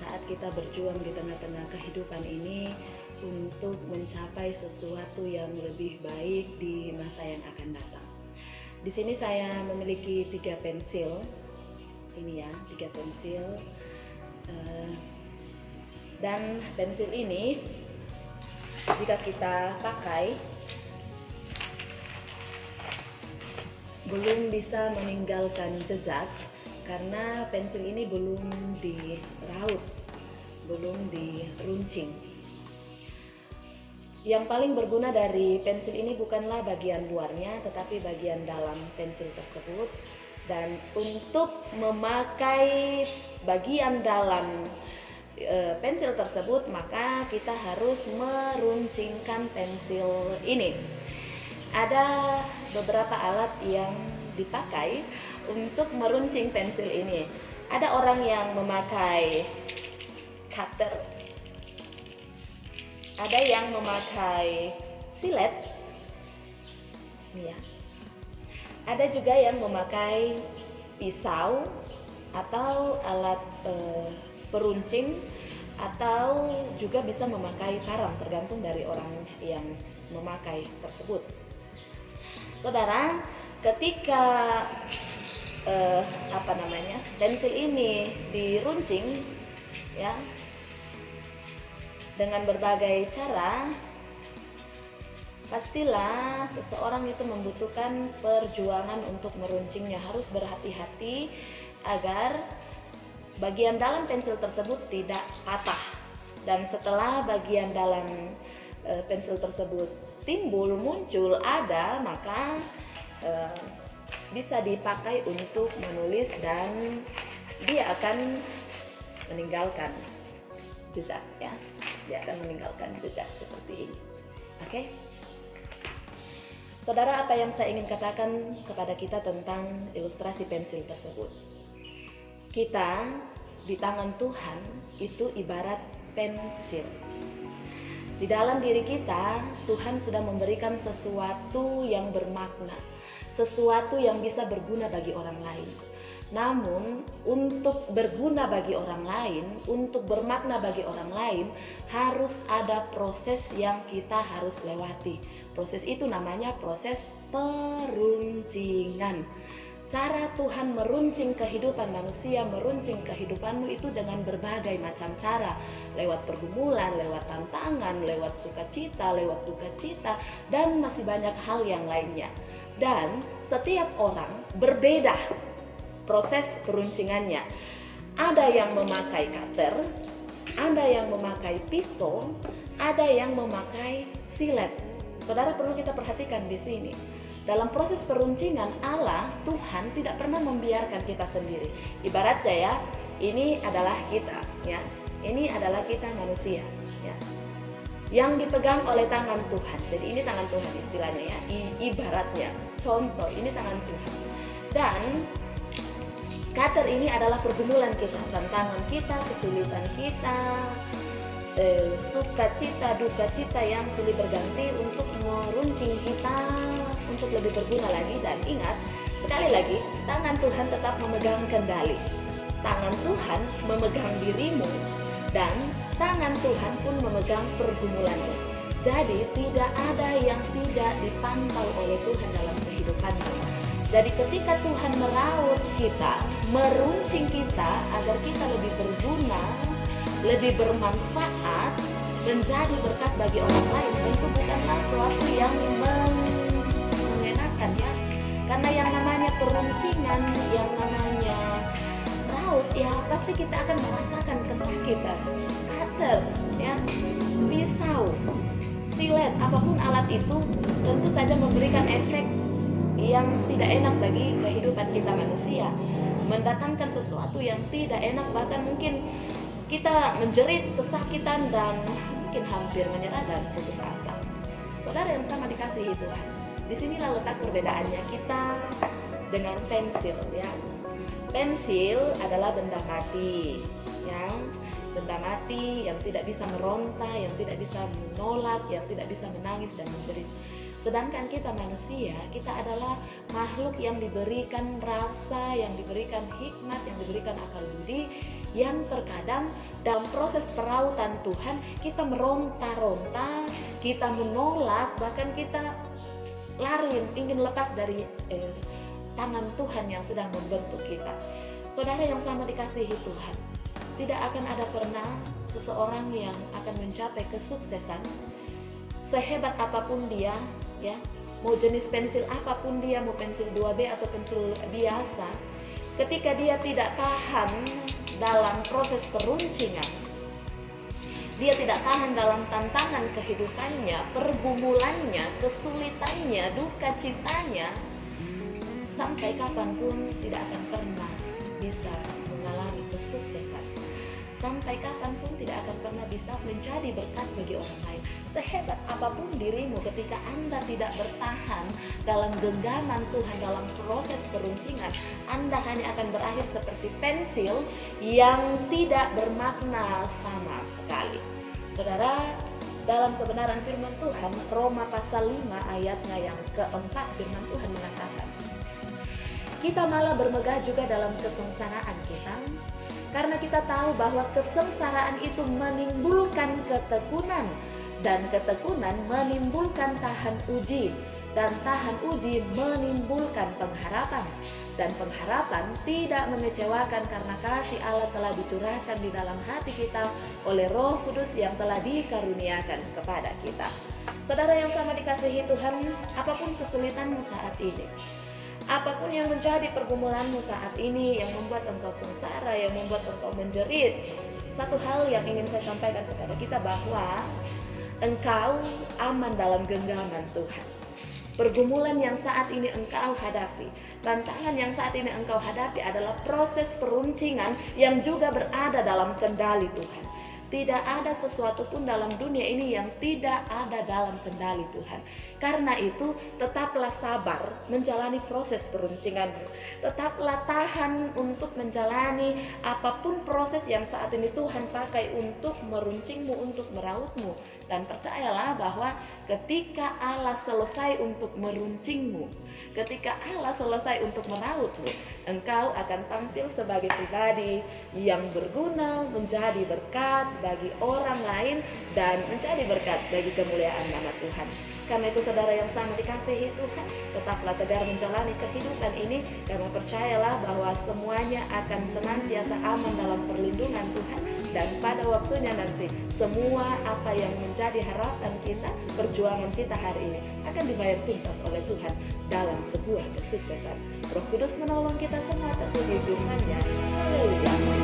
saat kita berjuang di tengah-tengah kehidupan ini untuk mencapai sesuatu yang lebih baik di masa yang akan datang. Di sini saya memiliki 3 pensil. Ini ya, 3 pensil. Dan pensil ini jika kita pakai belum bisa meninggalkan jejak karena pensil ini belum diraut, belum diruncing. Yang paling berguna dari pensil ini bukanlah bagian luarnya, tetapi bagian dalam pensil tersebut. Dan untuk memakai bagian dalam pensil tersebut, maka kita harus meruncingkan pensil ini. Ada beberapa alat yang dipakai untuk meruncing pensil ini. Ada orang yang memakai cutter, ada yang memakai silet, ya. Ada juga yang memakai pisau atau alat peruncing, atau juga bisa memakai parang, tergantung dari orang yang memakai tersebut. Saudara, ketika pensil ini diruncing, ya, dengan berbagai cara, pastilah seseorang itu membutuhkan perjuangan untuk meruncingnya. Harus berhati-hati agar bagian dalam pensil tersebut tidak patah. Dan setelah bagian dalam pensil tersebut muncul ada, maka bisa dipakai untuk menulis dan dia akan meninggalkan jejak, ya. Dia akan meninggalkan jejak seperti ini. Oke? Saudara, apa yang saya ingin katakan kepada kita tentang ilustrasi pensil tersebut? Kita di tangan Tuhan itu ibarat pensil. Di dalam diri kita, Tuhan sudah memberikan sesuatu yang bermakna, sesuatu yang bisa berguna bagi orang lain. Namun, untuk berguna bagi orang lain, untuk bermakna bagi orang lain, harus ada proses yang kita harus lewati. Proses itu namanya proses peruncingan. Cara Tuhan meruncing kehidupan manusia, meruncing kehidupanmu itu dengan berbagai macam cara. Lewat pergumulan, lewat tantangan, lewat sukacita, lewat duka cita, dan masih banyak hal yang lainnya. Dan setiap orang berbeda proses peruncingannya. Ada yang memakai cutter, ada yang memakai pisau, ada yang memakai silet. Saudara, perlu kita perhatikan di sini. Dalam proses peruncingan Allah, Tuhan tidak pernah membiarkan kita sendiri. Ibaratnya ya, ini adalah kita, ya. Ini adalah kita manusia, ya. Yang dipegang oleh tangan Tuhan. Jadi ini tangan Tuhan istilahnya, ya. Ibaratnya, contoh, ini tangan Tuhan. Dan cutter ini adalah pergumulan kita, tantangan kita, kesulitan kita, sukacita, duka cita yang silih berganti untuk meruncing kita untuk lebih berguna lagi. Dan ingat, sekali lagi, tangan Tuhan tetap memegang kendali. Tangan Tuhan memegang dirimu dan tangan Tuhan pun memegang pergumulanmu. Jadi tidak ada yang tidak dipantau oleh Tuhan dalam kehidupanmu. Jadi ketika Tuhan meraut kita, meruncing kita agar kita lebih berguna, lebih bermanfaat, menjadi berkat bagi orang lain, tentu bukanlah sesuatu yang mengenakan, ya. Karena yang namanya peruncingan, yang namanya raut, ya pasti kita akan merasakan kesakitan. Cutter, ya, pisau, silet, apapun alat itu tentu saja memberikan efek yang tidak enak bagi kehidupan kita manusia, mendatangkan sesuatu yang tidak enak, bahkan mungkin kita menjerit kesakitan dan mungkin hampir menyerah dan putus asa. Saudara yang sama dikasihi Tuhan, disinilah letak perbedaannya kita dengan pensil, ya. Pensil adalah benda mati, ya. Benda mati yang tidak bisa meronta, yang tidak bisa menolak, yang tidak bisa menangis dan menjerit. Sedangkan kita manusia, kita adalah makhluk yang diberikan rasa, yang diberikan hikmat, yang diberikan akal budi, yang terkadang dalam proses perautan Tuhan kita meronta-ronta, kita menolak, bahkan kita lari ingin lepas dari tangan Tuhan yang sedang membentuk kita. Saudara yang sama dikasihi Tuhan, tidak akan ada pernah seseorang yang akan mencapai kesuksesan sehebat apapun dia, ya, mau jenis pensil apapun dia, mau pensil 2B atau pensil biasa, ketika dia tidak tahan dalam proses peruncingan, dia tidak tahan dalam tantangan kehidupannya, pergumulannya, kesulitannya, duka citanya, sampai kapanpun tidak akan pernah bisa mengalami kesuksesan. Sampai kapanpun tidak akan pernah bisa menjadi berkat bagi orang lain. Sehebat apapun dirimu, ketika Anda tidak bertahan dalam genggaman Tuhan, dalam proses peruncingan, Anda hanya akan berakhir seperti pensil yang tidak bermakna sama sekali. Saudara, dalam kebenaran firman Tuhan, Roma pasal 5 ayatnya yang keempat, firman Tuhan mengatakan, kita malah bermegah juga dalam kesengsaraan kita, karena kita tahu bahwa kesengsaraan itu menimbulkan ketekunan, dan ketekunan menimbulkan tahan uji, dan tahan uji menimbulkan pengharapan, dan pengharapan tidak mengecewakan karena kasih Allah telah dicurahkan di dalam hati kita oleh Roh Kudus yang telah dikaruniakan kepada kita. Saudara yang sama dikasihi Tuhan, apapun kesulitanmu saat ini, apapun yang menjadi pergumulanmu saat ini, yang membuat engkau sengsara, yang membuat engkau menjerit, satu hal yang ingin saya sampaikan kepada kita, bahwa engkau aman dalam genggaman Tuhan. Pergumulan yang saat ini engkau hadapi, tantangan yang saat ini engkau hadapi adalah proses peruncingan yang juga berada dalam kendali Tuhan. Tidak ada sesuatu pun dalam dunia ini yang tidak ada dalam kendali Tuhan. Karena itu, tetaplah sabar menjalani proses peruncinganmu. Tetaplah tahan untuk menjalani apapun proses yang saat ini Tuhan pakai untuk meruncingmu, untuk merautmu. Dan percayalah bahwa ketika Allah selesai untuk meruncingmu, ketika Allah selesai untuk merautmu, engkau akan tampil sebagai pribadi yang berguna, menjadi berkat bagi orang lain, dan menjadi berkat bagi kemuliaan nama Tuhan. Karena itu saudara yang sama dikasihi Tuhan, tetaplah tegar menjalani kehidupan ini, karena percayalah bahwa semuanya akan senantiasa aman dalam perlindungan Tuhan. Dan pada waktunya nanti, semua apa yang menjadi harapan kita, perjuangan kita hari ini akan dibayar tuntas oleh Tuhan dalam sebuah kesuksesan. Roh Kudus menolong kita semua, tentu di firman-Nya. Haleluya.